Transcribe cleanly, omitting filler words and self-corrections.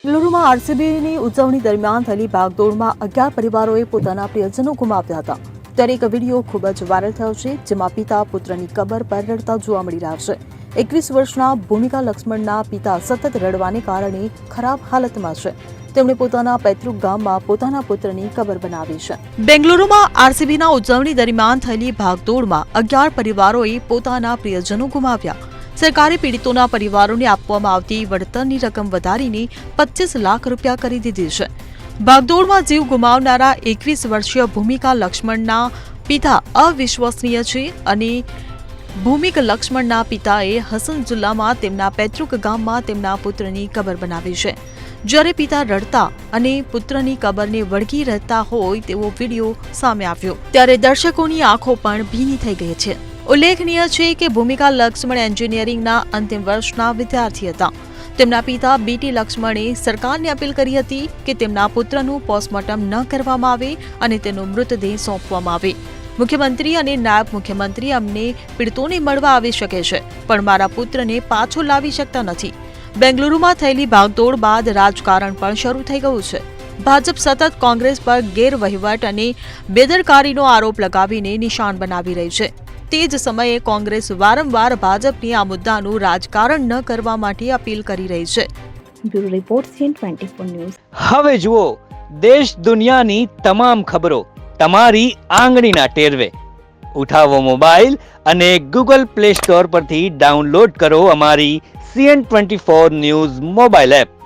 બેંગલુરુમાં આરસીબીની ઉજવણી દરમિયાન થયેલી ભાગદોડમાં 11 પરિવારોએ પોતાના પ્રિયજનો ગુમાવ્યા હતા। ત્યારે એક વિડીયો ખૂબ જ વાયરલ થયો છે, જેમાં પિતા પુત્રની કબર પર રડતા જોવા મળી રહ્યા છે। 21 વર્ષના ભૂમિકા લક્ષ્મણના પિતા સતત રડવાને કારણે ખરાબ હાલતમાં છે। તેમણે પોતાના પૈતૃક ગામમાં પોતાના પુત્રની કબર બનાવી છે। બેંગલુરુમાં આરસીબીના ઉજવણી દરમિયાન થયેલી ભાગદોડમાં 11 પરિવારોએ પોતાના પ્રિયજનો ગુમાવ્યા। સરકારે પીડિતોના પરિવારોને આપવામાં આવતી વળતરની રકમ વધારીને 25 લાખ રૂપિયા કરી દીધી છે। ભાગદોડમાં જીવ ગુમાવનારા 21 વર્ષીય ભૂમિકા લક્ષ્મણના પિતા અવિશ્વસનીય છે અને ભૂમિકા લક્ષ્મણના પિતાએ હસન જિલ્લામાં તેમના પૈતૃક ગામમાં તેમના પુત્રની કબર બનાવી છે। જ્યારે પિતા રડતા અને પુત્રની કબરને વળગી રહેતા હોય તેવો વિડીયો સામે આવ્યો, ત્યારે દર્શકોની આંખો પણ ભીની થઈ ગઈ છે। ઉલ્લેખનીય છે કે ભૂમિકા લક્ષ્મણ એન્જિનિયરિંગના અંતિમ વર્ષના વિદ્યાર્થી હતા। તેમના પિતા બીટી લક્ષ્મણે સરકારને અપીલ કરી હતી કે તેમના પુત્રનું પોસ્ટમોર્ટમ ન કરવામાં આવે અને તેનો મૃતદેહ સોંપવામાં આવે। મુખ્યમંત્રી અને નાયબ મુખ્યમંત્રી અમને પીડિતોને મળવા આવી શકે છે, પણ મારા પુત્રને પાછો લાવી શકતા નથી। બેંગલુરુમાં થયેલી ભાગદોડ બાદ રાજકારણ પણ શરૂ થઈ ગયું છે। ભાજપ સતત કોંગ્રેસ પર ગેરવહીવટ અને બેદરકારીનો આરોપ લગાવીને નિશાન બનાવી રહી છે। તે જ સમયે કોંગ્રેસ વારંવાર ભાજપની આ મુદ્દાનું રાજકારણ ન કરવા માટે અપીલ કરી રહી છે। Bureau report CN24 news. હવે જુઓ દેશ દુનિયાની તમામ ખબરો તમારી આંગળીના ટેરવે। ઉઠાવો મોબાઈલ અને Google Play Store પરથી ડાઉનલોડ કરો અમારી CN24 ન્યૂઝ મોબાઈલ એપ।